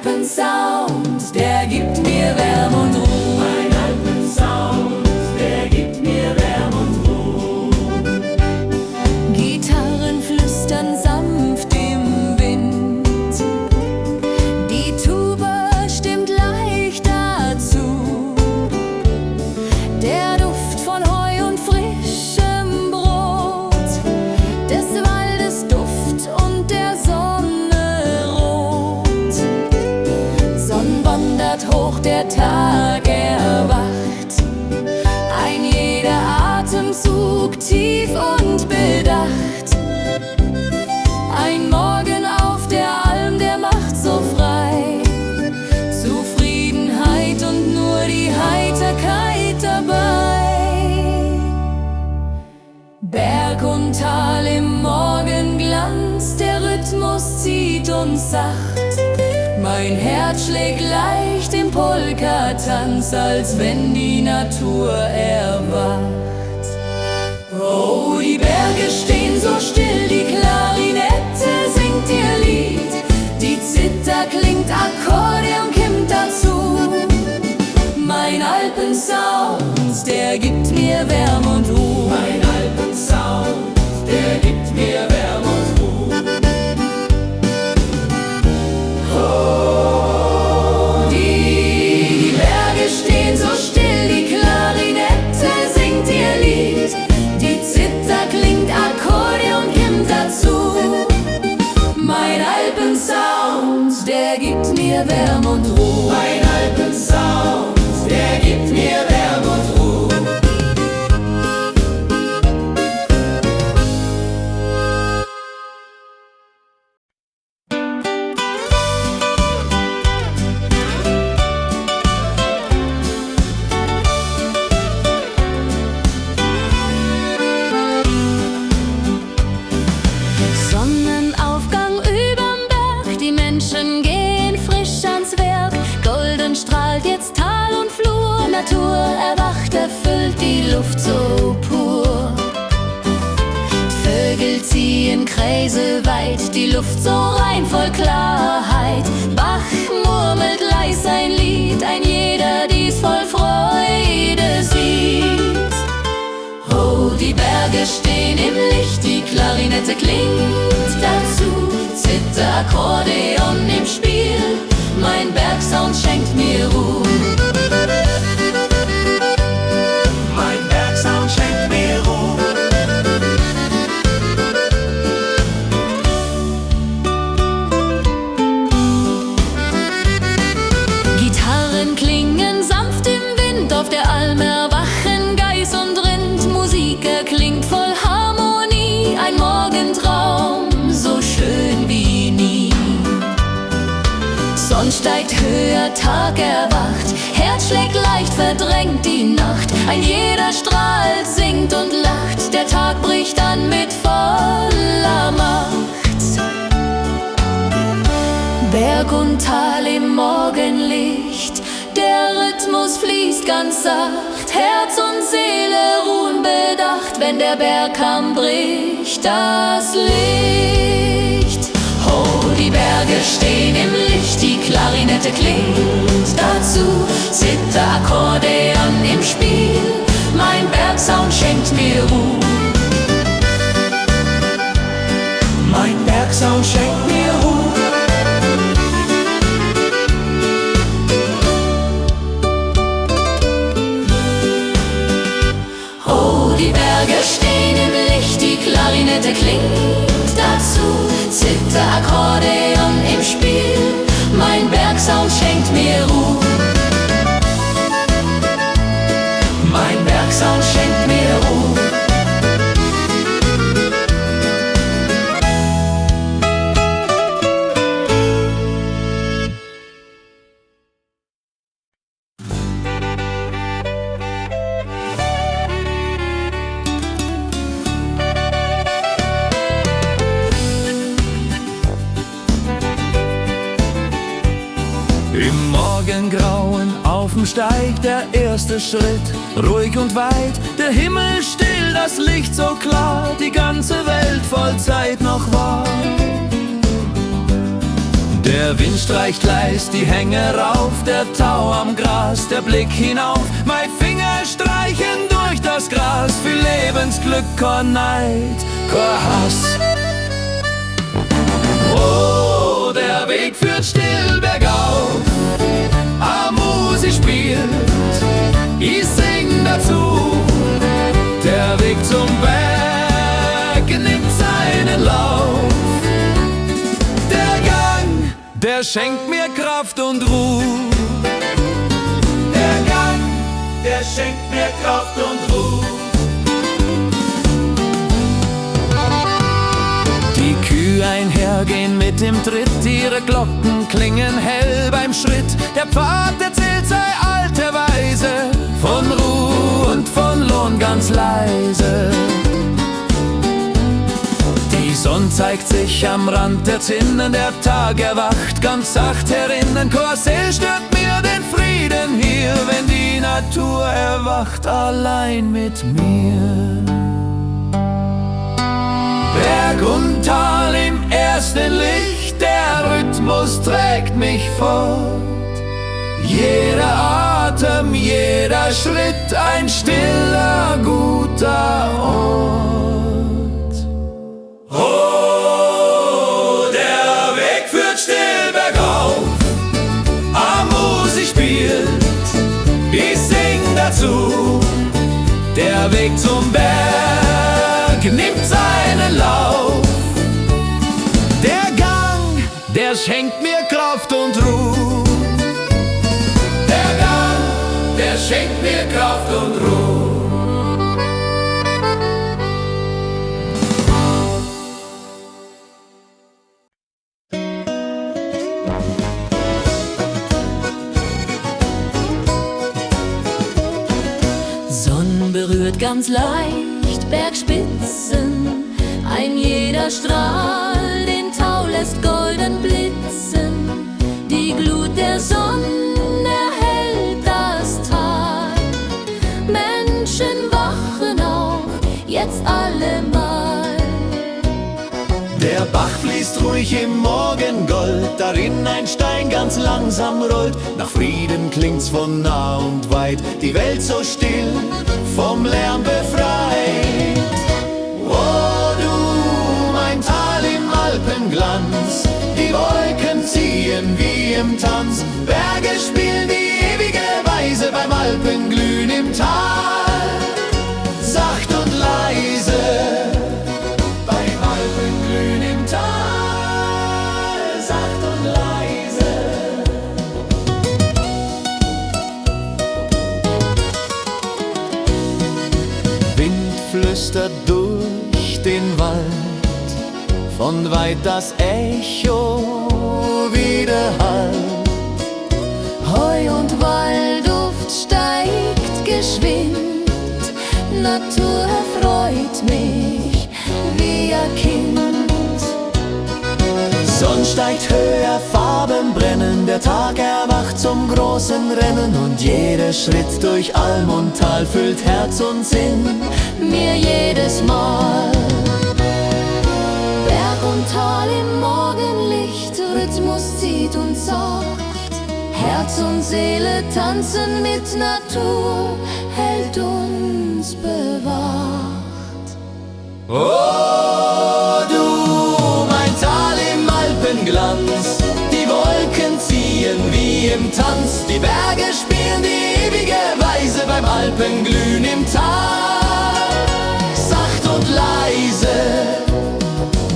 Alpensound, der gibt mir Wärme und Ruhe. Mein Alpensound, der gibt mir Wärme und Ruhe. Gitarren flüstern sanft im Wind, die Tuba stimmt leicht dazu. Der Duft von Heu und frischem Brot, des Waldes Duft und der Sonne Rot. Sonn wandert hoch, der Tag erwacht, ein jeder Atemzug tief und bedacht. Ein Morgen auf der Alm, der macht so frei, Zufriedenheit und nur die Heiterkeit dabei. Berg und Tal im Morgenglanz, der Rhythmus zieht uns sacht. Mein Herz schlägt leicht im Polka-Tanz, als wenn die Natur erwacht. Oh, die Berge stehen so still, die Klarinette singt ihr Lied, die Zither klingt, Akkordeon kimmt dazu. Mein Alpensound, der gibt mir Wärme und Ruhe. Mein Alpensound, der gibt mir Wärme und Ruhe. Oh, die Berge stehen so still, die Klarinette singt ihr Lied, die Zither klingt, Akkordeon kimmt dazu. Mein Alpensound, der gibt mir Wärme und Ruhe. Mein Alpensound, der gibt mir Wärme und Ruhe. Sonnenaufgang überm Berg, die Menschen gehen frisch ans Werk. Golden strahlt jetzt Tal und Flur, Natur erwacht, erfüllt die Luft so pur. Vögel ziehen Kreise weit, die Luft so rein voll Klarheit. Bach murmelt leis ein Lied, ein jeder dies voll Freude sieht. Oh, die Berge stehen im Licht, die Klarinette klingt dazu. Zither, Akkordeon im Spiel, mein Bergsound schenkt mir Ruhe. Mein Bergsound schenkt mir Ruhe. Gitarren klingen sanft im Wind, auf der Alm erwachen Geiß und Rind. Musik erklingt voll Harmonie, ein Morgentraum, so schön wie nie. Sonn steigt höher, Tag erwacht, Herz schlägt leicht, verdrängt die Nacht. Ein jeder strahlt, singt und lacht, der Tag bricht an mit voller Macht. Berg und Tal im Morgenlicht, der Rhythmus fließt ganz sacht. Herz und Seele ruhen bedacht, wenn der Bergkamm bricht das Licht. Oh, die Berge stehen im Licht, die Klarinette klingt dazu. Zither, Akkordeon im Spiel, mein Bergsound schenkt mir Ruhe. Mein Bergsound schenkt mir Ruhe. Die Berge stehen im Licht, die Klarinette klingt dazu. Zither, Akkordeon im Spiel, mein Bergsound schenkt mir Ruhe. Mein Bergsound schenkt mir Ruhe. Im Morgengrauen auf'm Steig der erste Schritt, ruhig und weit, der Himmel still, das Licht so klar, die ganze Welt voll Zeit noch war. Der Wind streicht leis die Hänge rauf, der Tau am Gras, der Blick hinauf. Mein Finger streichen durch das Gras, für Lebensglück, kein Neid, kein Hass. Oh, der Weg führt still bergauf, Musik spielt, ich sing dazu. Der Weg zum Berg nimmt seinen Lauf. Der Gang, der schenkt mir Kraft und Ruhe. Der Gang, der schenkt mir Kraft und Ruhe. Die Kühe einhergehen mit dem Tritt, ihre Glocken klingen hell beim Schritt. Der Pfad erzählt sei alte Weise, von Ruhe und von Lohn ganz leise. Die Sonne zeigt sich am Rand der Zinnen, der Tag erwacht ganz sacht herinnen. Korsel stört mir den Frieden hier, wenn die Natur erwacht allein mit mir. Berg und Tal im ersten Licht, der Rhythmus trägt mich fort. Jeder Atem, jeder Schritt, ein stiller, guter Ort. Oh, der Weg führt still bergauf, Musik spielt, ich sing dazu. Der Weg zum Berg nimmt seinen Lauf. Der Gang, der schenkt mir Kraft und Ruhe. Der Gang, der schenkt mir Kraft und Ruhe. Sonne berührt ganz leicht Bergspitzen, ein jeder Strahl den Tau lässt golden blitzen. Die Glut der Sonne erhellt das Tal. Menschen wachen auf, jetzt allemal. Der Bach fließt ruhig im Morgengold, darin ein Stein ganz langsam rollt. Nach Frieden klingt's von nah und weit, die Welt so still, vom Lärm befreit. Oh du, mein Tal im Alpenglanz, die Wolken ziehen wie im Tanz. Berge spielen die ewige Weise beim Alpenglühen im Tal. Sacht und leise, beim Alpenglühen im Tal. Sacht und leise. Wind flüstert durch den Wald, von weit das Echo widerhallt. Heu und Waldduft steigt geschwind, Natur erfreut mich wie ein Kind. Sonn steigt höher, Farben brennen, der Tag erwacht zum großen Rennen. Und jeder Schritt durch Alm und Tal füllt Herz und Sinn Mir jedes Mal. Berg und Tal im Morgenlicht, Rhythmus zieht uns sacht. Herz und Seele tanzen mit Natur, hält uns bewacht. Oh du, mein Tal im Alpenglanz, die Wolken ziehen wie im Tanz. Die Berge spielen die ewige Weise beim Alpenglühen im Tal. Sacht und leise,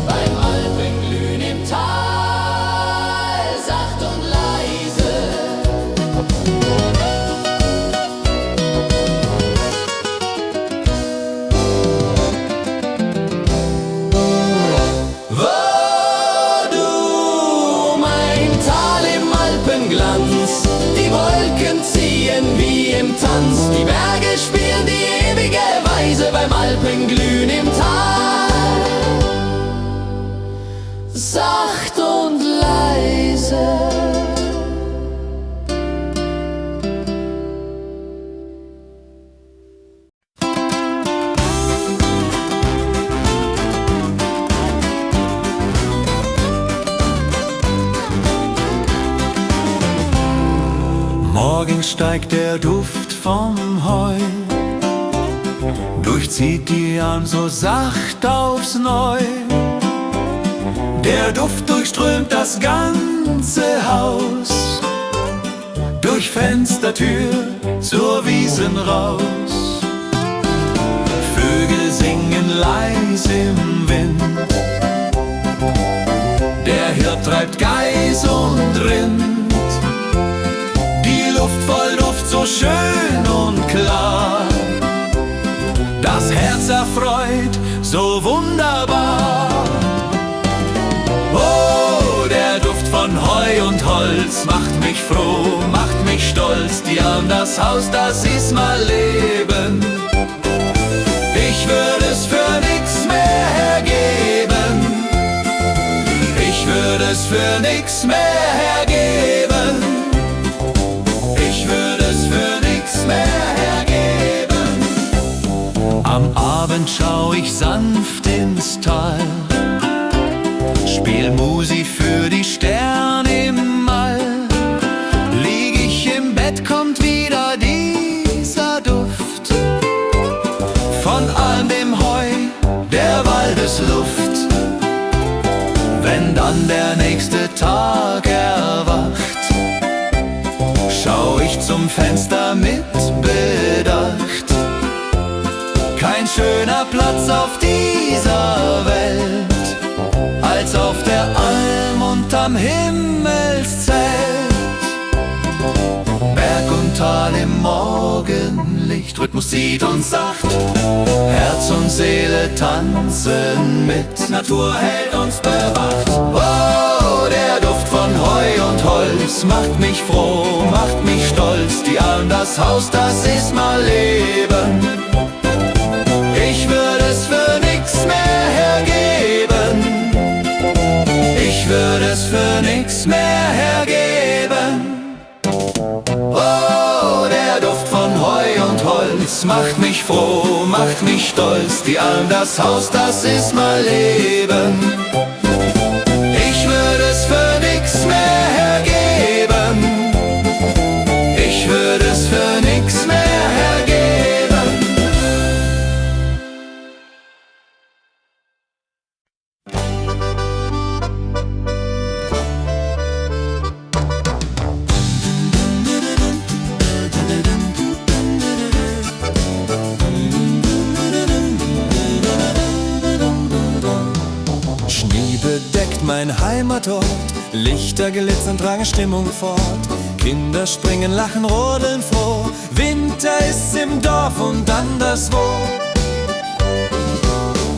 beim Alpenglühen im Tal. Sacht und leise. Oh du, mein Tal im Alpenglanz, die Wolken ziehen wie im Tanz. Die Berge spielen Morgen steigt der Duft vom Heu, durchzieht die Arm so sacht aufs Neu. Der Duft durchströmt das ganze Haus, durch Fenstertür zur Wiesen raus. Vögel singen leise im Wind, der Hirt treibt Geiß und Rind. Die Luft voll Duft, so schön und klar, das Herz erfreut, so wunderbar. Oh, der Duft von Heu und Holz macht mich froh, macht mich stolz. Die Arm, das Haus, das ist mal Leben. Ich würde es für nix mehr hergeben. Ich würde es für nix mehr hergeben. Ich würde es für nix mehr hergeben. Am Abend schau ich sanft ins Tal, spiel Musik für die Sterne im All. Lieg ich im Bett, kommt wieder dieser Duft von all dem Heu, der Waldesluft. Wenn dann der nächste Tag erwacht, schau ich zum Fenster mit Bedacht. Kein schöner Platz auf dieser Welt als auf der Alm unterm Himmelszelt. Berg und Tal im Morgenlicht, Rhythmus zieht uns sacht, Herz und Seele tanzen mit, Natur hält uns bewacht. Oh, der Duft von Heu und Holz macht mich froh, macht mich stolz. Die Alm, das Haus, das ist mal Leben. Ich würde es für nix mehr hergeben. Ich würde es für nix mehr hergeben. Oh, der Duft von Heu und Holz macht mich froh, macht mich stolz. Die Alm, das Haus, das ist mal Leben. Ich würde es für nix mehr hergeben. Ich würde es für nix mehr hergeben. Mein Heimatort, Lichter glitzern, tragen Stimmung fort. Kinder springen, lachen, rodeln froh. Winter ist im Dorf und anderswo.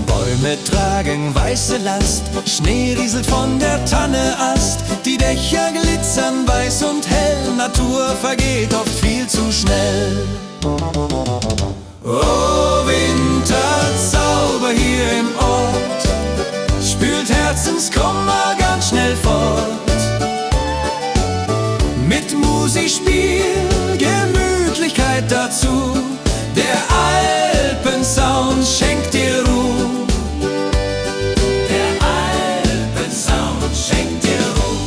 Bäume tragen weiße Last, Schnee rieselt von der Tanne Ast. Die Dächer glitzern weiß und hell, Natur vergeht oft viel zu schnell. Oh, Winterzauber hier im Ort, spült Herzenskummer ganz schnell fort. Mit Musik, Spiel, Gemütlichkeit dazu. Der Alpensound schenkt dir Ruhe. Der Alpensound schenkt dir Ruhe.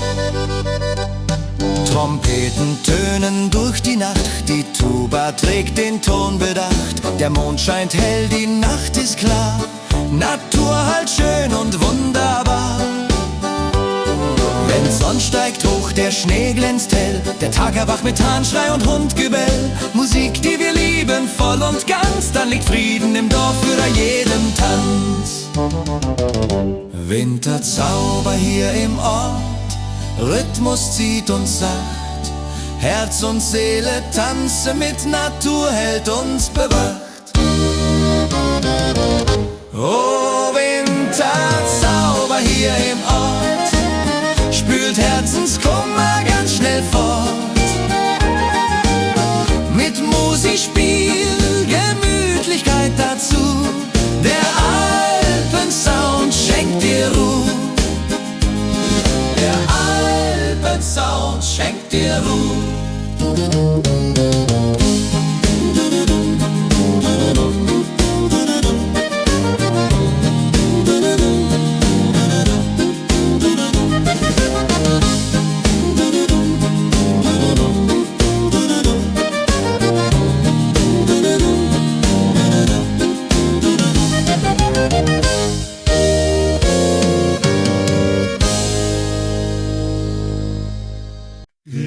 Trompeten tönen durch die Nacht, die Tuba trägt den Ton bedacht. Der Mond scheint hell, die Nacht ist klar. Natur halt schön und wunderbar. Wenn Sonn steigt hoch, der Schnee glänzt hell, der Tag erwacht mit Hahnschrei und Hundgebell. Musik, die wir lieben, voll und ganz, dann liegt Frieden im Dorf für jeden Tanz. Winterzauber hier im Ort, Rhythmus zieht uns sacht, Herz und Seele tanzen mit, Natur hält uns bewacht. Oh, Winterzauber hier im Ort, spült Herzenskummer ganz schnell fort. Mit Musik, Spiel, Gemütlichkeit dazu. Der Alpensound schenkt dir Ruhe. Der Alpensound schenkt dir Ruhe. Draußen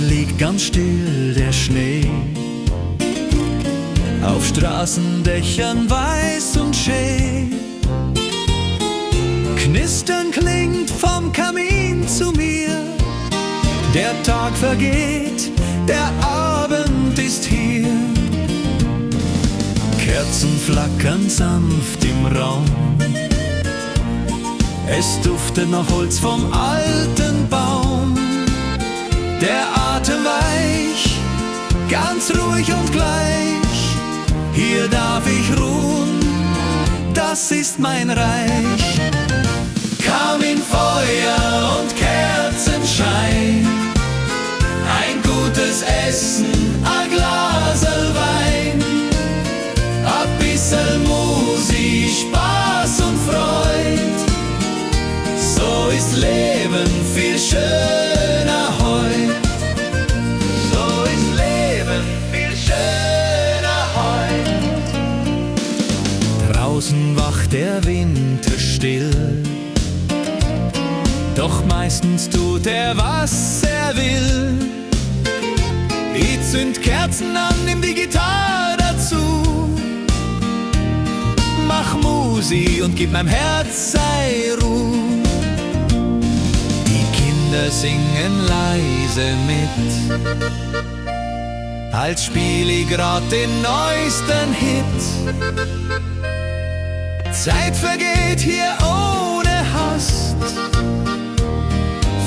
liegt ganz still der Schnee, auf Straßendächern weiß und schee. Knistern klingt vom Kamin zu mir, der Tag vergeht, der Abend ist hier. Kerzen flackern sanft im Raum, es duftet nach Holz vom alten Baum. Der Atem weich, ganz ruhig und gleich, hier darf ich ruhen, das ist mein Reich. Kaminfeuer und Kerzenschein, ein gutes Essen, ein Glasel Wein, a bissel Musik, Spaß und Freud, so ist Leben viel schöner heut. So ist Leben viel schöner heut. Draußen wacht der Winter still, doch meistens tut er, was er will. Ich zünd Kerzen an, nimm die Gitarre dazu, mach Musik und gib meinem Herz sei Ruhe. Die Kinder singen leise mit, als spiel ich grad den neuesten Hit. Zeit vergeht hier ohne Hast,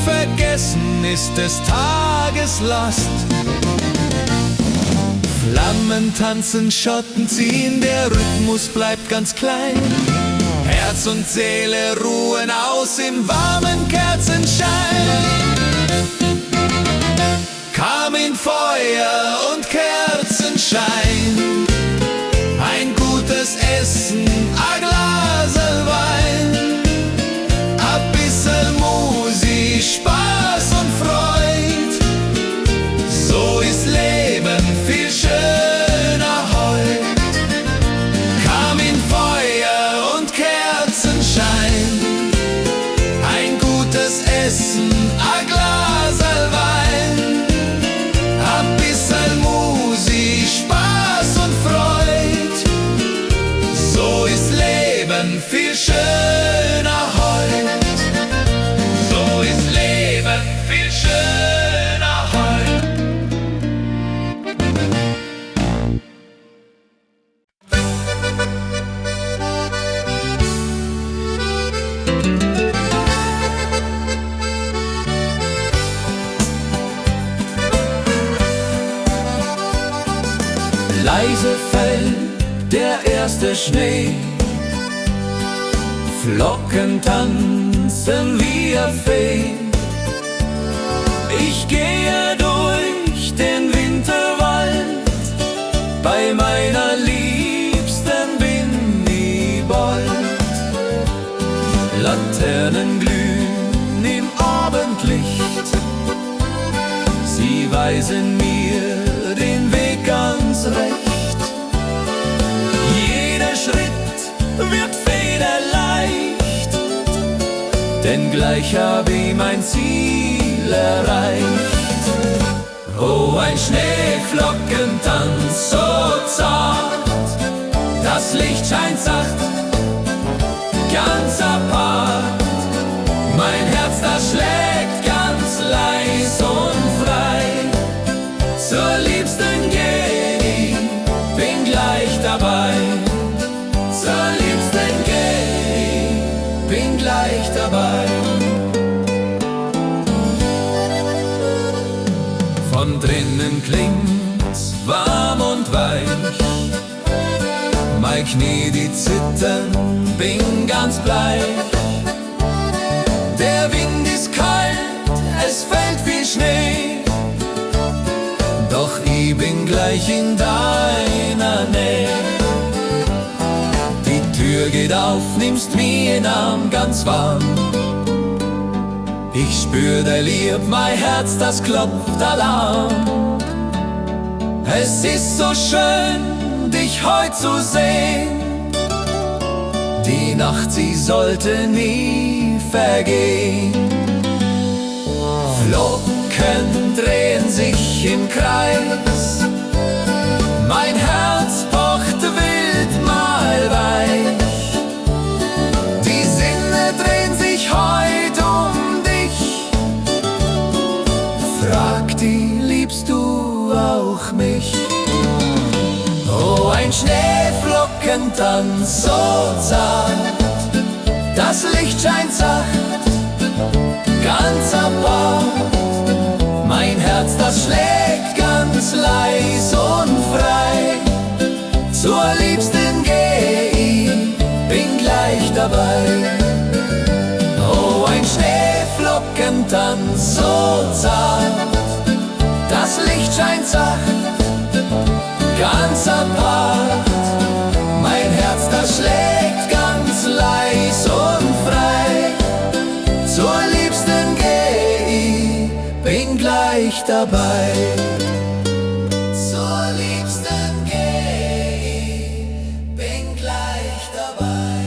vergessen ist des Tages Last. Flammen tanzen, Schatten ziehen, der Rhythmus bleibt ganz klein. Herz und Seele ruhen aus im warmen Kerzenschein. Kaminfeuer und Kerzenschein, ein gutes Essen, a Glasel Wein, a bissel Musik, Spaß und Freud, so ist Leben viel schöner heut. Kaminfeuer und Kerzenschein, ein gutes Essen, a Glasel Wein, a bissel Musik, Spaß und Freud, so ist Leben viel schöner heut. So ist Leben viel schöner heut. Leise fällt der erste Schnee, Flocken tanzen wie ein Fee. Ich gehe durch den Winterwald, bei meiner Liebsten bin ich bald. Laternen glühen im Abendlicht, sie weisen mir den Weg ganz recht. Jeder Schritt wird federleicht, denn gleich hab ich mein Ziel erreicht. Oh, ein Schneeflockentanz so zart, das Licht scheint sacht, ganz apart. Mein Herz, das schlägt ganz leis und frei. Zur Liebsten geh ich, bin gleich dabei. Zur Liebsten geh ich, bin gleich dabei. Von drinnen klingt's warm und weich, mein Knie, die zittern, bin ganz bleich. Der Wind ist kalt, es fällt wie Schnee, doch ich bin gleich in deiner Nähe. Die Tür geht auf, nimmst mir in Arm ganz warm. Ich spür der Lieb, mein Herz, das klopft Alarm. Es ist so schön, dich heut zu sehen. Die Nacht, sie sollte nie vergehen. Flocken drehen sich im Kreis, mein Herz pocht wild malweich. Die Sinne drehen sich heut um dich. Frag die, liebst du auch mich? Oh, ein Schneeflockentanz so zart, das Licht scheint sacht, ganz apart. Mein Herz, das schlägt ganz leis und frei. Zur Liebsten geh ich, bin gleich dabei. Oh, ein Schneeflockentanz so zart, das Licht scheint sacht, ganz apart. Mein Herz, das schlägt ganz leis und frei. Zur Liebsten geh ich, bin gleich dabei. Zur Liebsten geh ich, bin gleich dabei.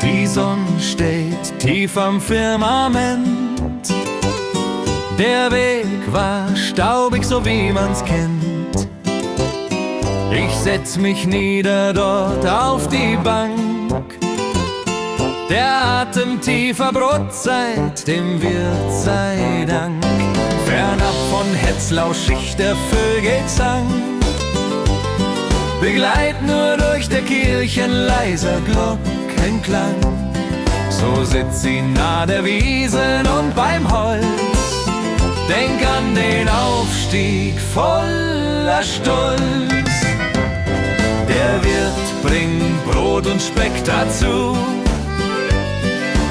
Die Sonne steht tief am Firmament. Der Weg war staubig, so wie man's kennt. Ich setz mich nieder dort auf die Bank. Der Atem tiefer Brotzeit, dem Wirt sei Dank. Fernab von Hetzlausch der Vögelsang, begleit nur durch der Kirchen leiser Glockenklang. So sitzt sie nah der Wiesen und beim Holz, denk an den Aufstieg voller Stolz. Der Wirt bringt Brot und Speck dazu,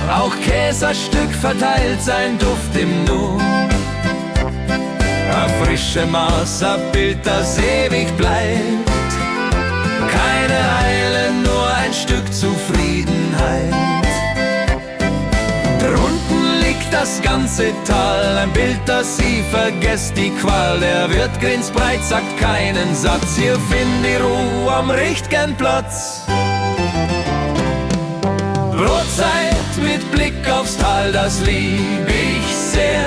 auch Käserstück verteilt sein Duft im Nu. A frische Maß, a Bild, das ewig bleibt. Keine Eile, nur ein Stück Zufriedenheit. Drunten liegt das ganze Tal, ein Bild, das sie vergesst, die Qual. Der Wirt grinst breit, sagt keinen Satz, hier find die Ruhe am richtigen Platz. Brotzeit mit Blick aufs Tal, das lieb ich sehr.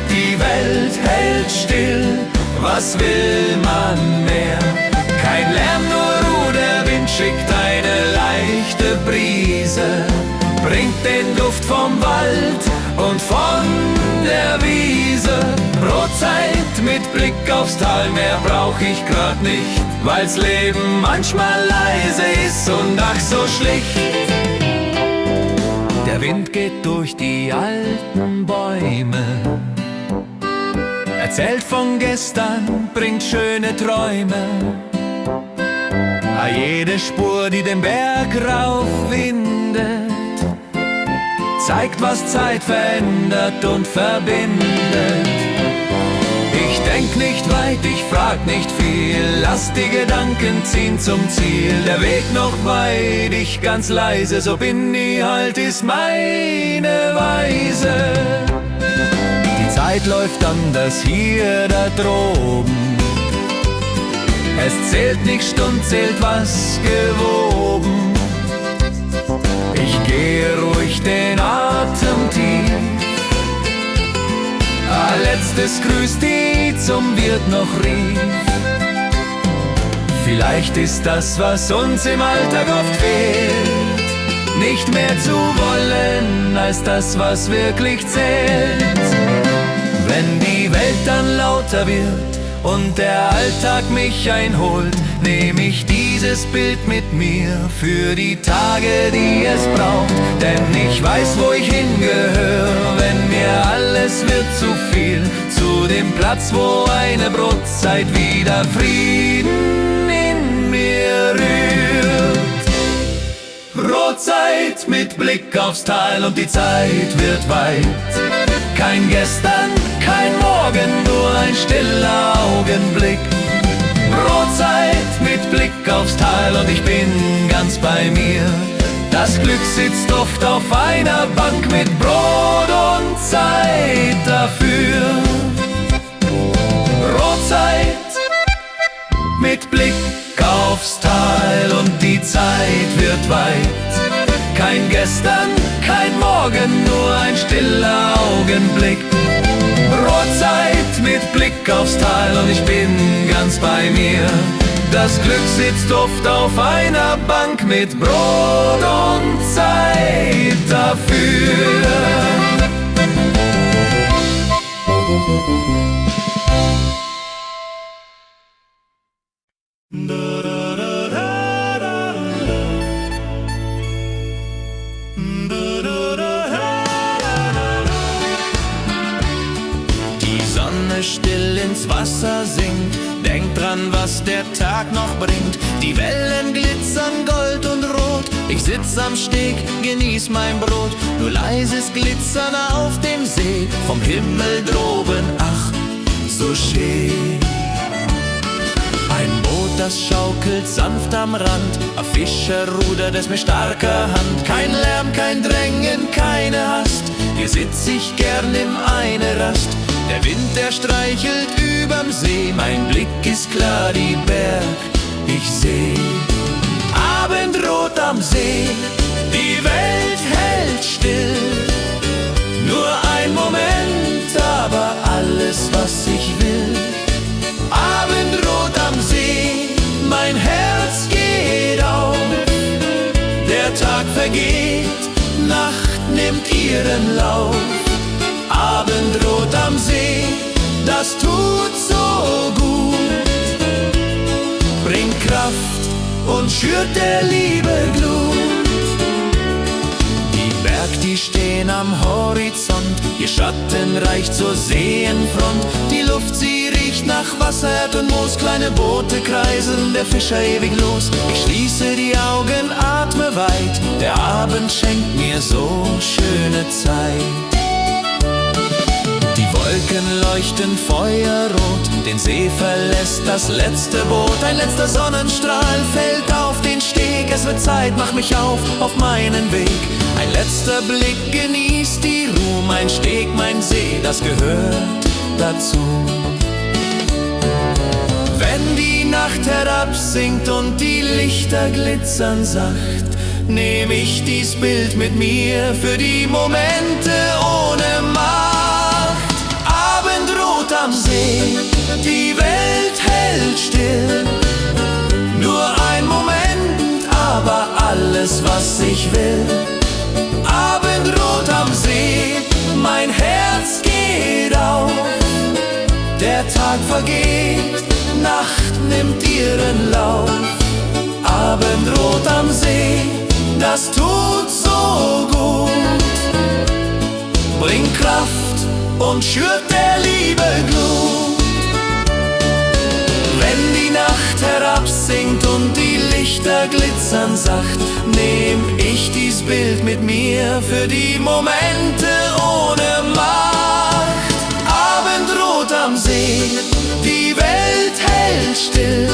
Die Welt hält still, was will man mehr? Kein Lärm, nur Ruhe, der Wind schickt eine leichte Brise, bringt den Duft vom Wald und von der Wiese. Brotzeit mit Blick aufs Tal, mehr brauch ich grad nicht, weil's Leben manchmal leise ist und ach so schlicht. Der Wind geht durch die alten Bäume, erzählt von gestern, bringt schöne Träume. Jede Spur, die den Berg raufwindet, zeigt, was Zeit verändert und verbindet. Ich denk nicht weit, ich frag nicht viel, lass die Gedanken ziehen zum Ziel. Der Weg noch weit, ich ganz leise, so bin ich halt, ist meine Weise. Die Zeit läuft anders hier, da droben. Es zählt nicht Stund, zählt was gewoben. Ich gehe ruhig den Atem tief. Letztes Grüß, die zum Wirt noch rief. Vielleicht ist das, was uns im Alltag oft fehlt, nicht mehr zu wollen als das, was wirklich zählt. Wenn die Welt dann lauter wird und der Alltag mich einholt, nehm ich dieses Bild mit mir für die Tage, die es braucht. Denn ich weiß, wo ich hingehöre, wenn mir alles wird zu viel. Zu dem Platz, wo eine Brotzeit wieder Frieden in mir rührt. Brotzeit mit Blick aufs Tal und die Zeit wird weit. Kein Gestern, kein Morgen, nur ein stiller Augenblick. Brotzeit mit Blick aufs Tal und ich bin ganz bei mir. Das Glück sitzt oft auf einer Bank mit Brot und Zeit dafür. Brotzeit mit Blick aufs Tal und die Zeit wird weit. Kein Gestern, kein Morgen, nur ein stiller Augenblick. Brotzeit mit Blick aufs Tal und ich bin ganz bei mir. Das Glück sitzt oft auf einer Bank mit Brot und Zeit dafür. Die Sonne still ins Wasser sinkt, denk dran, was der Tag noch bringt. Die Wellen glitzern gold und rot, ich sitz am Steg, genieß mein Brot. Nur leises Glitzern auf dem See, vom Himmel droben, ach, so schön. Ein Boot, das schaukelt sanft am Rand, ein Fischer rudert es mit starker Hand. Kein Lärm, kein Drängen, keine Hast, hier sitz ich gern in eine Rast. Der Wind, der streichelt überm See, mein Blick ist klar, die Berg, ich seh. Abendrot am See, die Welt hält still. Nur ein Moment, aber alles, was ich will. Abendrot am See, mein Herz geht auf. Der Tag vergeht, Nacht nimmt ihren Lauf. Abendrot am See, das tut so gut, bringt Kraft und schürt der Liebe Glut. Die Berg, die stehen am Horizont, ihr Schatten reicht zur Seenfront. Die Luft, sie riecht nach Wasser, Erd und Moos, kleine Boote kreisen, der Fischer ewig los. Ich schließe die Augen, atme weit, der Abend schenkt mir so schöne Zeit. Die Wolken leuchten feuerrot, den See verlässt das letzte Boot. Ein letzter Sonnenstrahl fällt auf den Steg, es wird Zeit, mach mich auf meinen Weg. Ein letzter Blick, genießt die Ruhe, mein Steg, mein See, das gehört dazu. Wenn die Nacht herabsinkt und die Lichter glitzern sacht, nehm ich dies Bild mit mir für die Momente ohne Macht. Abendrot am See, die Welt hält still. Nur ein Moment, aber alles, was ich will. Abendrot am See, mein Herz geht auf. Der Tag vergeht, Nacht nimmt ihren Lauf. Abendrot am See, das tut so gut, bringt Kraft und schürt der Liebe Glut. Wenn die Nacht herabsinkt und die Lichter glitzern sacht, nehm ich dies Bild mit mir für die Momente ohne Macht. Abendrot am See, die Welt hält still.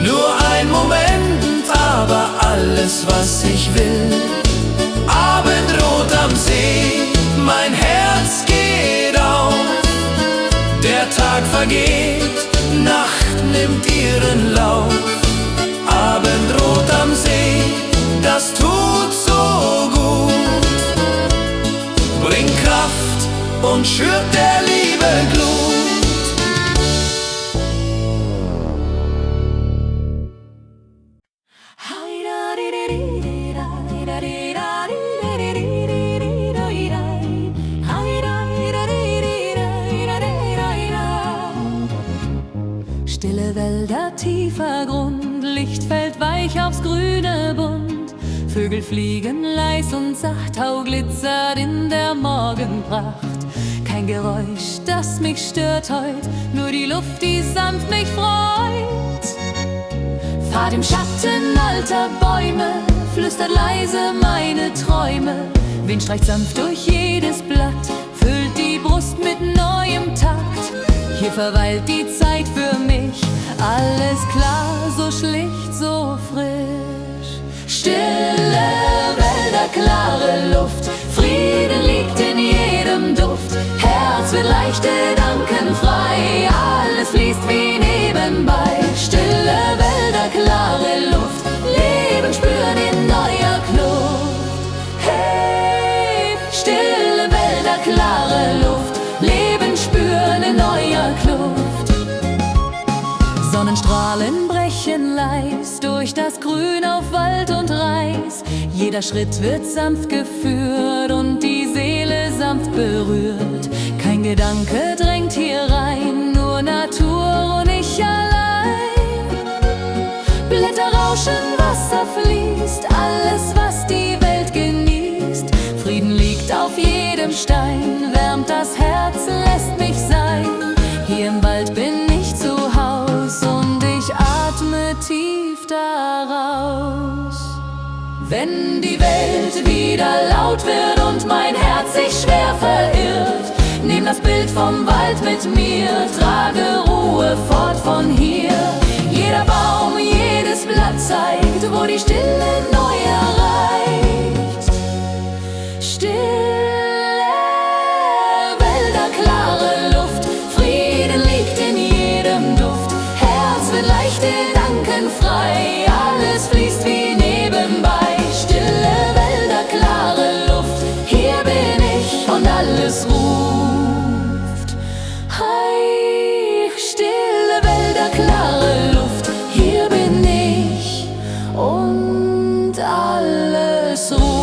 Nur ein Moment, aber alles, was ich will. Abendrot am See, mein Herz geht auf. Der Tag vergeht, Nacht nimmt ihren Lauf. Abendrot am See, das tut so gut, bringt Kraft und schürt der Liebe Glut. Stille Wälder, tiefer Grund, Licht fällt weich aufs grüne Bund. Vögel fliegen leis und sacht, Tau glitzert in der Morgenpracht. Kein Geräusch, das mich stört heut, nur die Luft, die sanft mich freut. Fahrt im Schatten alter Bäume, flüstert leise meine Träume. Wind streicht sanft durch jedes Blatt, füllt die Brust mit neuem Takt. Hier verweilt die Zeit für mich, alles klar, so schlicht klare Luft. Frieden liegt in jedem Duft, Herz wird leicht, gedankenfrei, alles fließt wie nebenbei. Stille Wälder, klare Luft, Leben spüren in neuer Kluft. Hey, stille Wälder, klare Luft, Leben spüren in neuer Kluft. Sonnenstrahlen brechen leis durch das Grün auf Wald und Reis. Jeder Schritt wird sanft geführt und die Seele sanft berührt. Kein Gedanke drängt hier rein, nur Natur und ich allein. Blätter rauschen, Wasser fließt, alles was die Welt genießt. Frieden liegt auf jedem Stein, wärmt das Herz, lässt mich sein. Hier im Wald bin ich zu Haus und ich atme tief daraus. Wenn die Welt wieder laut wird und mein Herz sich schwer verirrt, nehm das Bild vom Wald mit mir, trage Ruhe fort von hier. Jeder Baum, jedes Blatt zeigt, wo die Stille neu erreicht. Stille Wälder, klare Luft, Frieden liegt in jedem Duft, Herz wird leicht, gedankenfrei, alles fließt wie nebenbei. Stille Wälder, klare Luft, hier bin ich und alles ruft. Hey, stille Wälder, klare Luft, hier bin ich und alles ruft.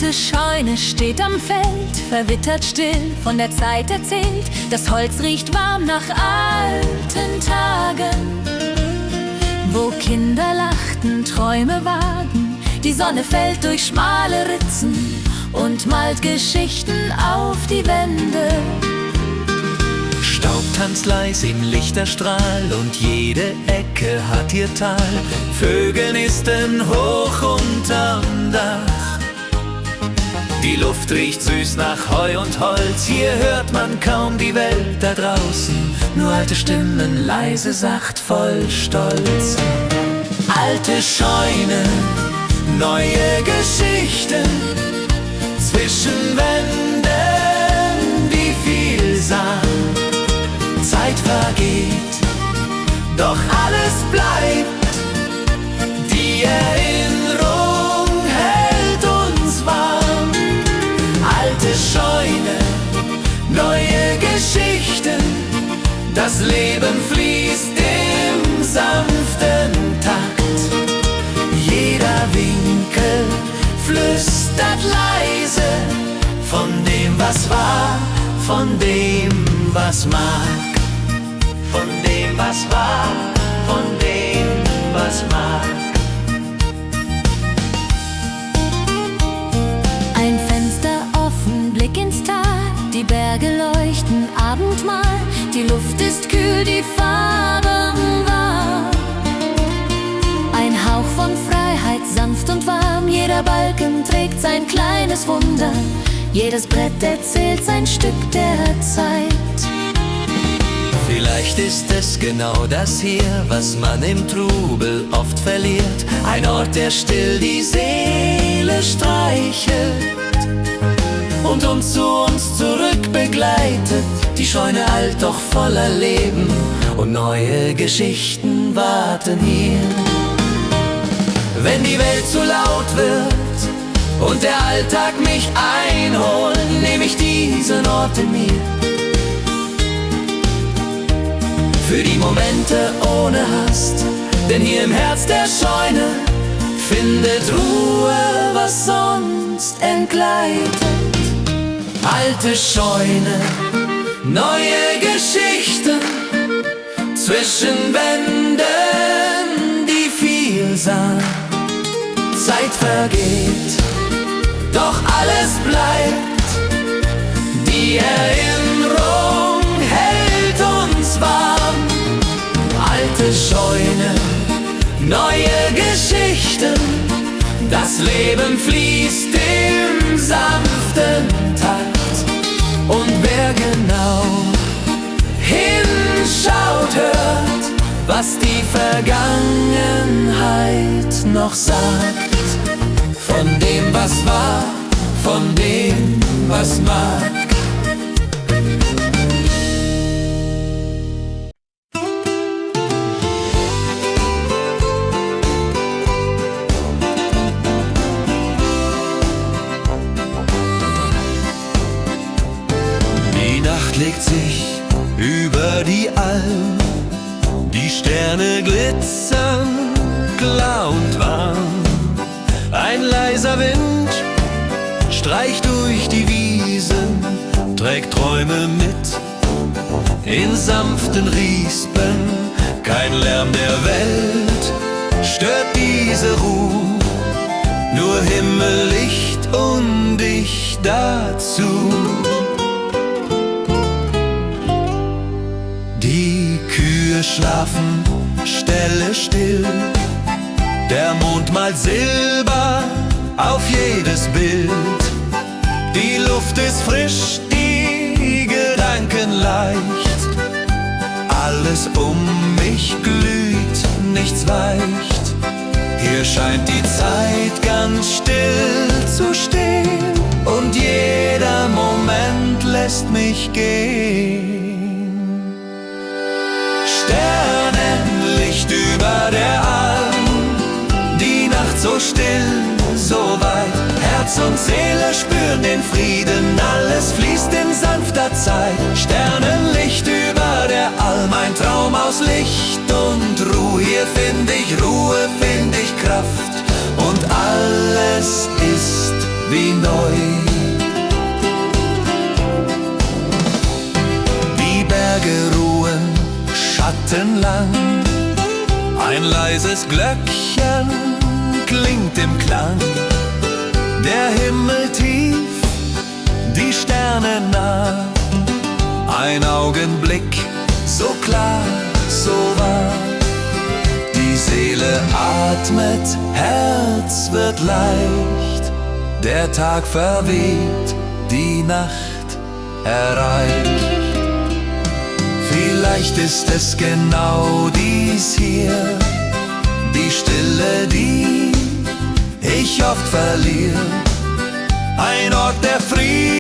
Die Scheune steht am Feld, verwittert still, von der Zeit erzählt. Das Holz riecht warm nach alten Tagen, wo Kinder lachten, Träume wagen. Die Sonne fällt durch schmale Ritzen und malt Geschichten auf die Wände. Staub tanzt leis im Lichterstrahl und jede Ecke hat ihr Tal. Vögel nisten hoch unterm Dach. Die Luft riecht süß nach Heu und Holz, hier hört man kaum die Welt da draußen, nur alte Stimmen, leise, sacht, voll Stolz. Alte Scheune, neue Geschichten, zwischen Wänden, die vielsam. Zeit vergeht, doch alles bleibt, die Erinnerung hält uns warm. Alte Scheune, neue Geschichten, das Leben fließt im sanften Takt. Jeder Winkel flüstert leise von dem, was war, von dem, was mag. Von dem, was war, von dem, was mag. Ein Fenster offen, Blick ins Tal, die Berge leuchten, Abendmahl, die Luft ist kühl, die Farben warm. Ein Hauch von Freiheit, sanft und warm, jeder Balken trägt sein kleines Wunder, jedes Brett erzählt sein Stück der Zeit. Vielleicht ist es genau das hier, was man im Trubel oft verliert. Ein Ort, der still die Seele streichelt und uns zu uns zurück begleitet. Die Scheune alt, doch voller Leben und neue Geschichten warten hier. Wenn die Welt zu laut wird und der Alltag mich einholt, nehme ich diesen Ort in mir. Für die Momente ohne Hast, denn hier im Herz der Scheune findet Ruhe, was sonst entgleitet. Alte Scheune, neue Geschichten, zwischen Wänden, die vielsam. Zeit vergeht, doch alles bleibt, die Erinnerung hält uns warm. richten. Das Leben fließt im sanften Takt. Und wer genau hinschaut, hört, was die Vergangenheit noch sagt. Von dem, was war, von dem, was mag. Die Nacht legt sich über die Alm, die Sterne glitzern klar und warm. Ein leiser Wind streicht durch die Wiesen, trägt Träume mit in sanften Rispen. Kein Lärm der Welt stört diese Ruhe, nur Himmellicht und ich dazu. Die Kühe schlafen, Ställe still, der Mond malt Silber auf jedes Bild. Die Luft ist frisch, die Gedanken leicht. Alles um mich glüht, nichts weicht. Hier scheint die Zeit ganz still zu stehen und jeder Moment lässt mich gehen. Sternenlicht über der Alm, die Nacht so still, so weit. Herz und Seele spüren den Frieden, alles fließt in sanfter Zeit. Sternenlicht über der Alm, ein Traum aus Licht und Ruhe. Hier find ich Ruhe, find ich Kraft und alles ist wie neu. Die Berge ruhen schattenlang, ein leises Glöckchen klingt im Klang. Der Himmel tief, die Sterne nah, ein Augenblick, so klar, so wahr. Die Seele atmet, Herz wird leicht, der Tag verweht, die Nacht erreicht. Vielleicht ist es genau dies hier, die Stille, die ich oft verliere, ein Ort der Frieden.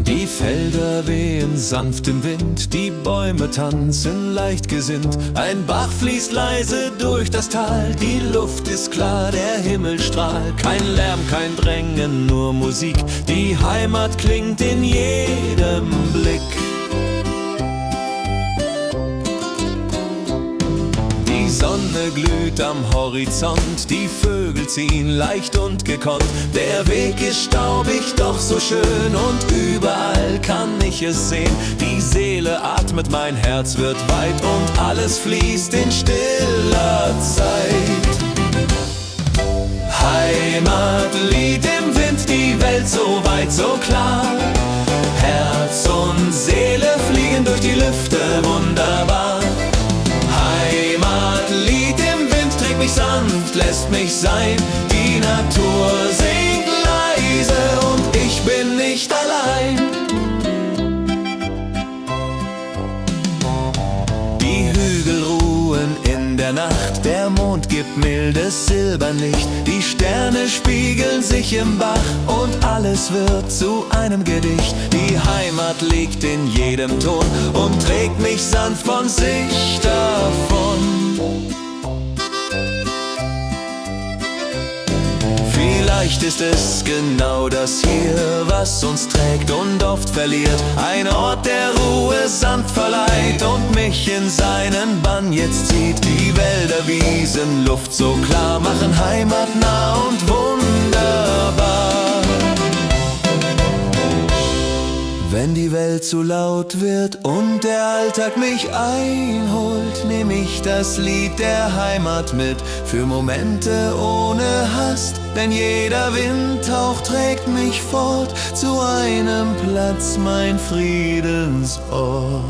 Die Felder wehen sanft im Wind, die Bäume tanzen leicht gesinnt. Ein Bach fließt leise durch das Tal, die Luft ist klar, der Himmel strahlt. Kein Lärm, kein Drängen, nur Musik, die Heimat klingt in jedem Blick. Die Sonne glüht am Horizont, die Vögel ziehen leicht und gekonnt. Der Weg ist staubig, doch so schön und überall kann ich es sehen. Die Seele atmet, mein Herz wird weit und alles fließt in stiller Zeit. Heimatlied im Wind, die Welt so weit, so klar. Herz und Seele fliegen durch die Lüfte wunderbar. Heimatlied im Wind trägt mich sanft, lässt mich sein. Die Natur singt leise und ich bin nicht allein. Die Hügel ruhen in der Nacht, der Mond gibt mildes Silberlicht. Die Sterne spiegeln sich im Bach und alles wird zu einem Gedicht. Die Heimat liegt in jedem Ton und trägt mich sanft von sich davon. Vielleicht ist es genau das hier, was uns trägt und oft verliert. Ein Ort der Ruhe sanft verleiht und mich in seinen Bann jetzt zieht. Die Wälder, Wiesen, Luft so klar machen Heimat nah und wunderbar. Wenn die Welt zu laut wird und der Alltag mich einholt, nehm ich das Lied der Heimat mit für Momente ohne Hast. Denn jeder Windhauch trägt mich fort zu einem Platz, mein Friedensort.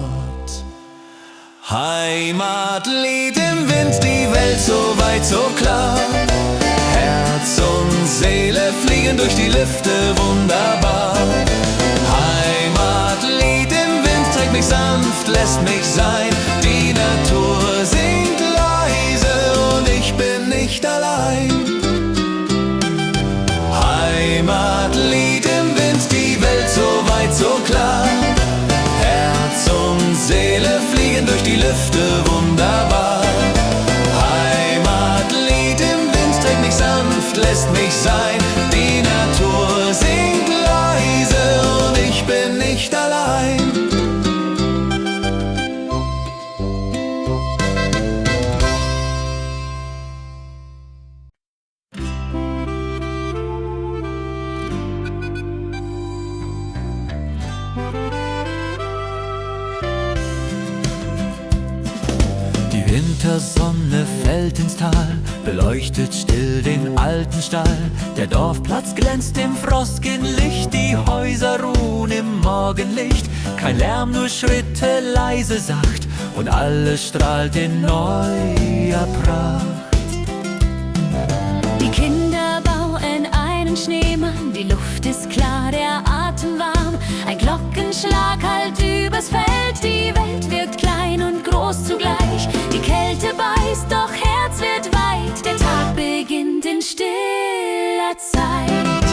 Heimatlied im Wind, die Welt so weit, so klar. Herz und Seele fliegen durch die Lüfte wunderbar. Heimatlied im Wind trägt mich sanft, lässt mich sein. Die Natur singt leise und ich bin nicht allein. Heimatlied im Wind, die Welt so weit, so klar. Herz und Seele fliegen durch die Lüfte wunderbar. Heimatlied im Wind trägt mich sanft, lässt mich sein. Die Natur singt leise und ich bin nicht allein. Die Wintersonne fällt ins Tal, beleuchtet still den alten Stall. Der Dorfplatz glänzt im frostgen Licht, die Häuser ruhen im Morgenlicht. Kein Lärm, nur Schritte leise sacht und alles strahlt in neuer Pracht. Die Kinder bauen einen Schneemann, die Luft ist klar, der Atem warm. Ein Glockenschlag hallt übers Feld, die Welt wirkt klein und groß zugleich. Die Kälte beißt, doch Herz wird weit, der Tag beginnt in stiller Zeit.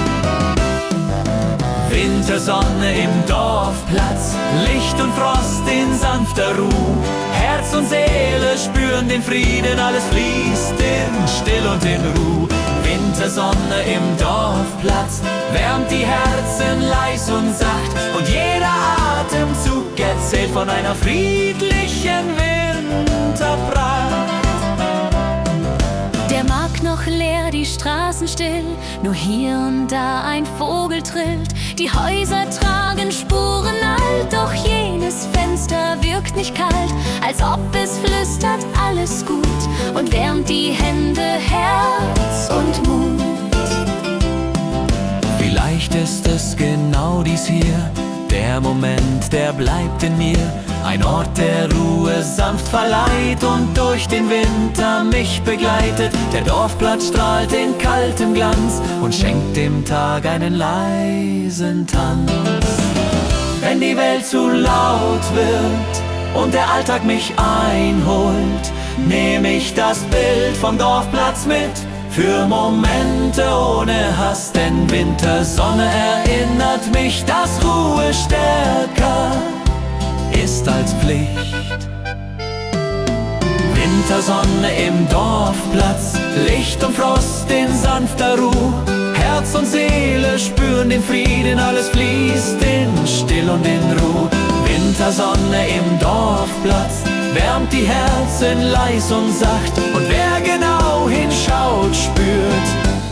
Wintersonne im Dorfplatz, Licht und Frost in sanfter Ruhe. Herz und Seele spüren den Frieden, alles fließt in Still und in Ruhe. Wintersonne im Dorfplatz wärmt die Herzen leis und sacht und jeder Atemzug erzählt von einer friedlichen Winterpracht. Der Markt noch leer, die Straßen still, nur hier und da ein Vogel trillt. Die Häuser tragen Spuren alt, doch jenes Fenster wirkt nicht kalt, als ob es flüstert, alles gut und wärmt die Hände, Herz und Mut. Vielleicht ist es genau dies hier, der Moment, der bleibt in mir. Ein Ort, der Ruhe sanft verleiht und durch den Winter mich begleitet. Der Dorfplatz strahlt in kaltem Glanz und schenkt dem Tag einen leisen Tanz. Wenn die Welt zu laut wird und der Alltag mich einholt, nehm ich das Bild vom Dorfplatz mit für Momente ohne Hass. Denn Wintersonne erinnert mich, dass Ruhe stärker ist als Pflicht. Wintersonne im Dorfplatz, Licht und Frost in sanfter Ruhe. Herz und Seele spüren den Frieden, alles fließt in Still und in Ruhe. Wintersonne im Dorfplatz wärmt die Herzen leis und sacht und wer genau hinschaut, spürt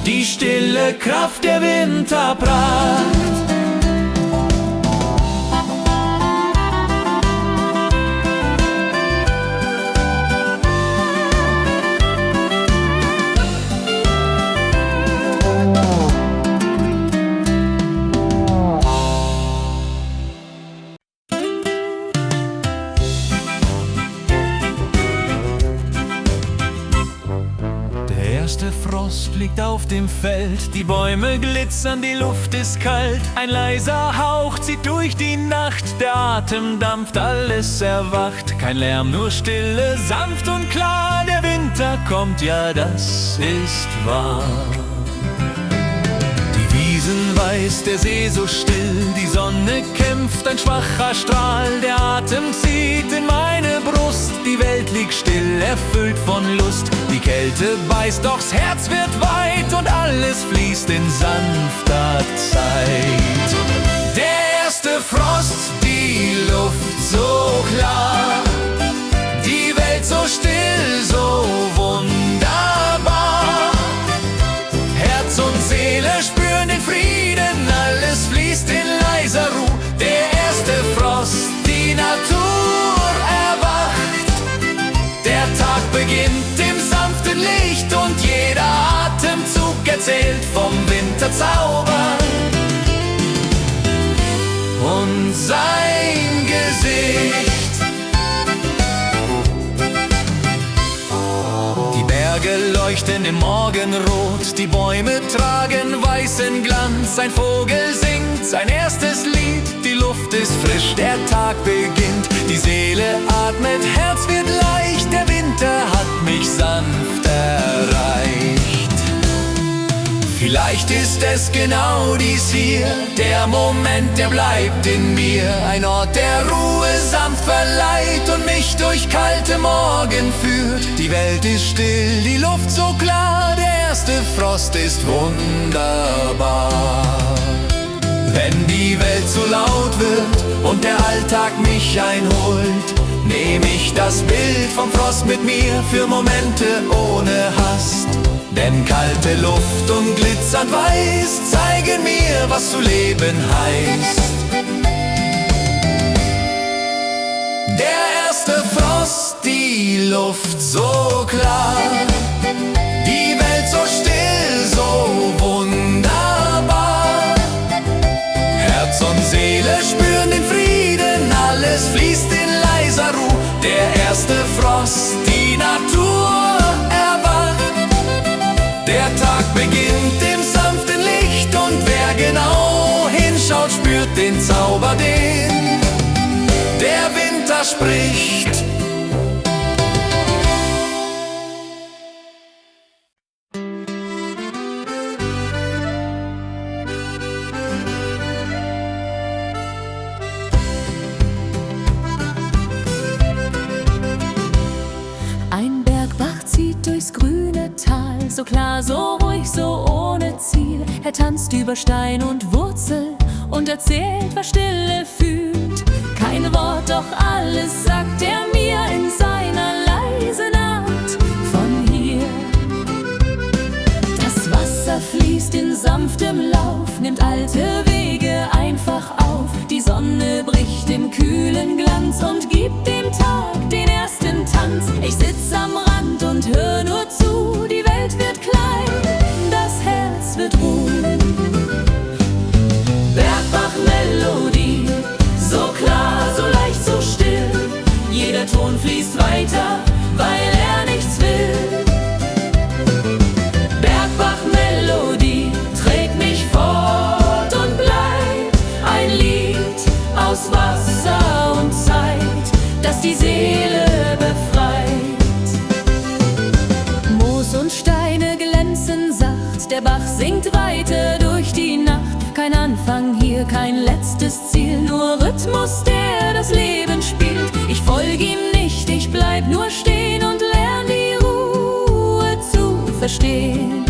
die stille Kraft der Winterpracht. Frost liegt auf dem Feld, die Bäume glitzern, die Luft ist kalt. Ein leiser Hauch zieht durch die Nacht, der Atem dampft, alles erwacht. Kein Lärm, nur Stille, sanft und klar. Der Winter kommt, ja, das ist wahr. Die Wiesen weiß, der See so still, die Sonne kämpft, ein schwacher Strahl. Der Atem zieht in meine Brust, die Welt liegt still, erfüllt von Lust. Die Kälte beißt, doch's Herz wird weit und alles fließt in sanfter Zeit. Der erste Frost, die Luft so klar, die Welt so still, so wunderbar. Herz und Seele spüren den Frieden, alles fließt in leiser Ruhe. Der erste beginnt im sanften Licht und jeder Atemzug erzählt vom Winterzauber. Und sein Gesicht. Die Berge leuchten im Morgenrot, die Bäume tragen weißen Glanz. Ein Vogel singt sein erstes Lied, die Luft ist frisch, der Tag beginnt. Die Seele atmet, Herz wird leicht, der Winter hat mich sanft erreicht. Vielleicht ist es genau dies hier, der Moment, der bleibt in mir. Ein Ort, der Ruhe sanft verleiht und mich durch kalte Morgen führt. Die Welt ist still, die Luft so klar, der erste Frost ist wunderbar. Wenn die Welt zu laut wird und der Alltag mich einholt, nehm ich das Bild vom Frost mit mir für Momente ohne Hast. Denn kalte Luft und glitzernd weiß zeigen mir, was zu leben heißt. Der erste Frost, die Luft so klar, die Welt so still, so wunderbar. Herz und Seele spüren den Frieden, alles fließt in leiser Ruhe. Der erste Frost, die Natur erwacht. Der Tag beginnt im sanften Licht und wer genau hinschaut, spürt den Zauber, den der Winter spricht. Ein Bergbach zieht durchs grüne Tal, so klar, so ruhig, so ohne Ziel. Er tanzt über Stein und Wurzel und erzählt, was Stille fühlt. Kein Wort, doch alles sagt er mir in seiner leisen Art. Von hier, das Wasser fließt in sanftem Lauf, nimmt alte Wege einfach auf. Die Sonne bricht im kühlen Glanz und gibt dem Tag den ersten Tanz. Ich sitz am Rand und hör nur zu, die Welt wird klein, das Herz wird ruhen. Bergbach-Melodie, so klar, so leicht, so still. Jeder Ton fließt weiter, weil er nichts will. Bergbach-Melodie trägt mich fort und bleibt ein Lied aus Wasser und Zeit, das die Seele befreit. Moos und Steine glänzen sacht, der Bach singt weiter durch die Nacht. Kein Anfang hier, kein letztes Ziel, nur Rhythmus, der das Leben spielt. Ich folge ihm nicht, ich bleib nur stehen und lern die Ruhe zu verstehen.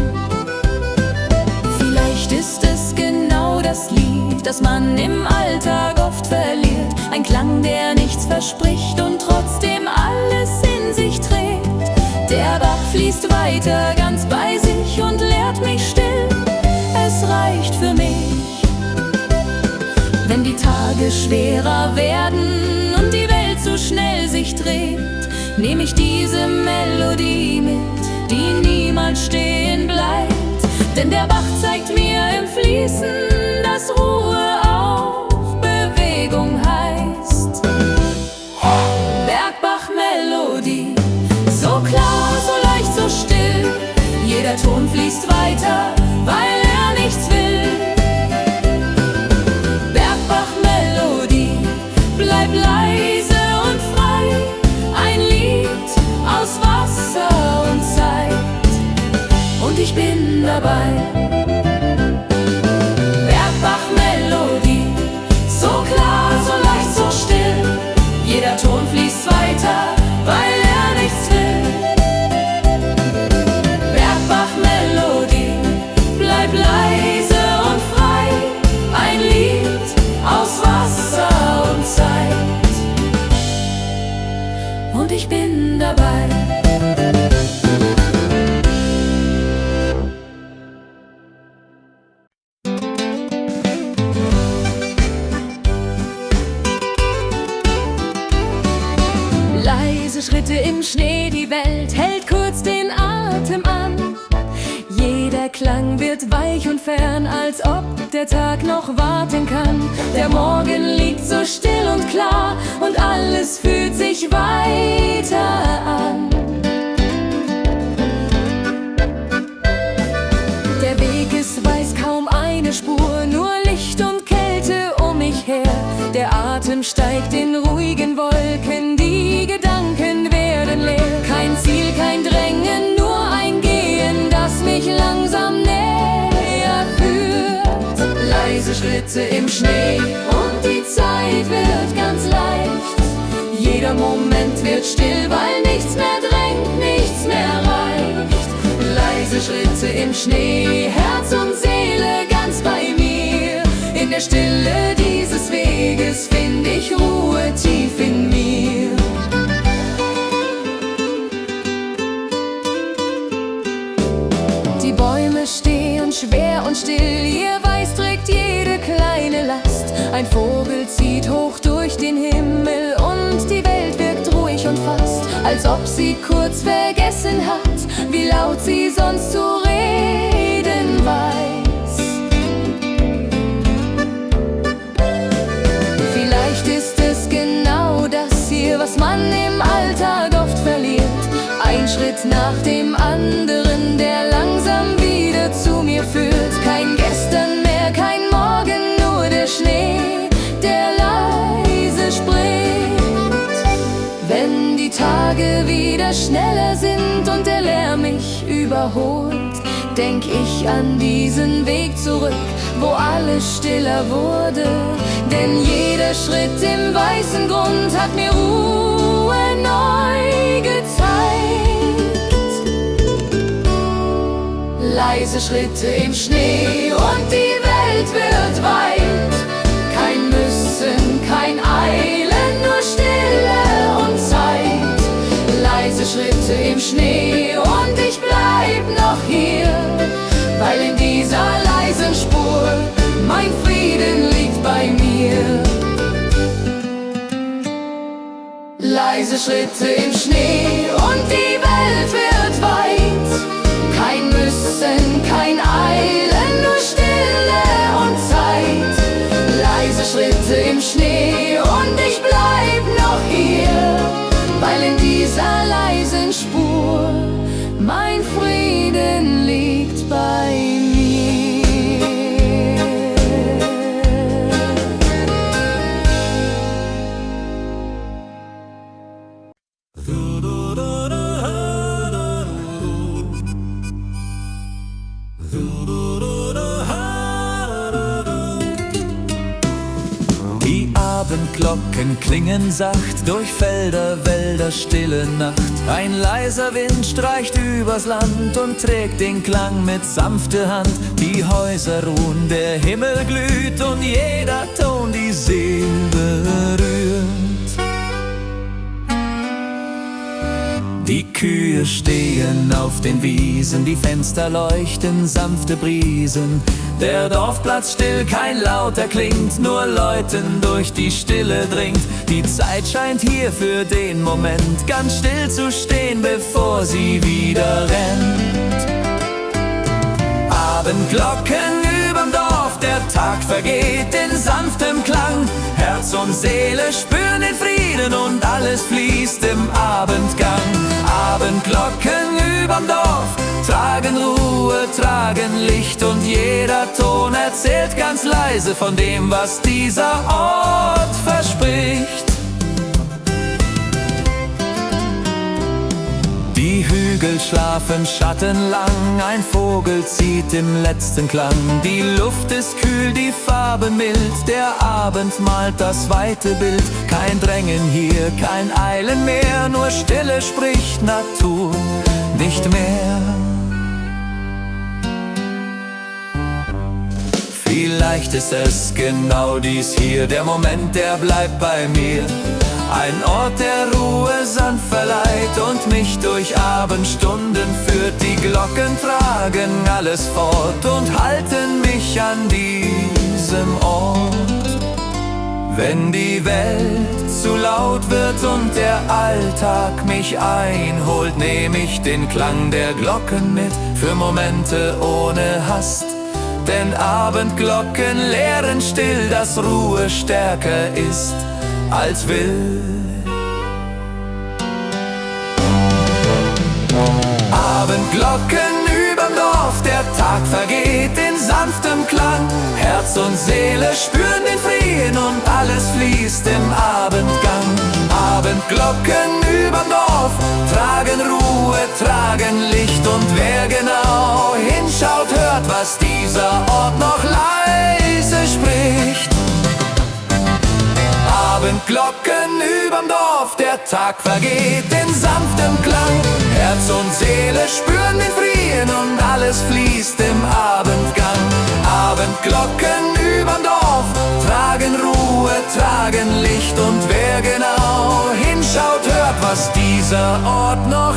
Vielleicht ist es genau das Lied, das man im Alltag oft verliert. Ein Klang, der nichts verspricht und trotzdem alles in sich trägt. Der Bach fließt weiter ganz bei sich und lehrt mich still, es reicht für mich. Wenn die Tage schwerer werden und die Welt zu schnell sich dreht, nehm ich diese Melodie mit, die niemals stehen bleibt. Denn der Bach zeigt mir im Fließen, dass Ruhe auch Bewegung heißt. Bergbach-Melodie, so klar, so leicht, so still. Jeder Ton fließt weiter, weil er nichts will. Bergbach-Melodie, bleib leise und frei. Ein Lied aus Wasser und Zeit, und ich bin dabei. Bergbach-Melodie, so klar, so leicht, so still. Jeder Ton fließt weiter, weil er nichts will. Bergbach-Melodie, bleib Schritte im Schnee, die Welt hält kurz den Atem an. Jeder Klang wird weich und fern, als ob der Tag noch warten kann. Der Morgen liegt so still und klar und alles fühlt sich weiter an. Der Weg ist weiß, kaum eine Spur, nur Licht und Kälte um mich her. Der Atem steigt in ruhigen Wolken, die Gedanken werden leer. Kein Ziel, kein Drängen, nur ein Gehen, das mich langsam näher führt. Leise Schritte im Schnee und die Zeit wird ganz leicht. Jeder Moment wird still, weil nichts mehr drängt, nichts mehr reicht. Leise Schritte im Schnee, Herz und Seele ganz bei mir. In der Stille dieses Weges find ich Ruhe tief in mir. Die Bäume stehen schwer und still, ihr Weiß trägt jede kleine Last. Ein Vogel zieht hoch durch den Himmel und die Welt wirkt ruhig und fast, als ob sie kurz vergessen hat, wie laut sie sonst zu reden weiß. Vielleicht ist es genau das hier, was man im Alltag oft verliert. Ein Schritt nach dem anderen, der langsam wieder zu mir führt. Kein Gestern mehr, kein Morgen, nur der Schnee, der leise spricht. Wenn die Tage wieder schneller sind und der Lärm mich überholt, denk ich an diesen Weg zurück, wo alles stiller wurde. Denn jeder Schritt im weißen Grund hat mir Ruhe neu gezeigt. Leise Schritte im Schnee und die Welt wird weit. Kein Müssen, kein Eilen, nur Stille und Zeit. Leise Schritte im Schnee und ich bleib noch hier, weil in dieser leisen Spur mein Frieden liegt bei mir. Leise Schritte im Schnee und die Welt wird weit. Kein Müssen, kein Eilen, nur Stille und Zeit. Leise Schritte im Schnee und ich bleib noch hier, weil in dieser leisen Spur mein Frieden liegt bei mir. Die Abendglocken klingen sacht durch Felder, Wälder, stille Nacht. Ein leiser Wind streicht übers Land und trägt den Klang mit sanfter Hand. Die Häuser ruhen, der Himmel glüht und jeder Ton die Seele berührt. Die Kühe stehen auf den Wiesen, die Fenster leuchten, sanfte Brisen. Der Dorfplatz still, kein Laut erklingt, nur Läuten durch die Stille dringt. Die Zeit scheint hier für den Moment ganz still zu stehen, bevor sie wieder rennt. Abendglocken überm Dorf, der Tag vergeht in sanftem Klang. Herz und Seele spüren den Frieden und alles fließt im Abendgang. Abendglocken überm Dorf tragen Ruhe, tragen Licht und jeder Ton erzählt ganz leise von dem, was dieser Ort verspricht. Die Hügel schlafen schattenlang, ein Vogel zieht im letzten Klang. Die Luft ist kühl, die Farben mild, der Abend malt das weite Bild. Kein Drängen hier, kein Eilen mehr, nur Stille spricht Natur nicht mehr. Vielleicht ist es genau dies hier, der Moment, der bleibt bei mir. Ein Ort, der Ruhe sanft verleiht und mich durch Abendstunden führt. Die Glocken tragen alles fort und halten mich an diesem Ort. Wenn die Welt zu laut wird und der Alltag mich einholt, nehm ich den Klang der Glocken mit für Momente ohne Hast. Denn Abendglocken lehren still, dass Ruhe stärker ist als will. Abendglocken überm Dorf, der Tag vergeht in sanftem Klang. Herz und Seele spüren den Frieden und alles fließt im Abendgang. Abendglocken überm Dorf tragen Ruhe, tragen Licht, und wer genau hinschaut, hört, was dieser Ort noch leise spricht. Abendglocken überm Dorf, der Tag vergeht in sanftem Klang. Herz und Seele spüren den Frieden und alles fließt im Abendgang. Abendglocken überm Dorf tragen Ruhe, tragen Licht, und wer genau hinschaut, hört, was dieser Ort noch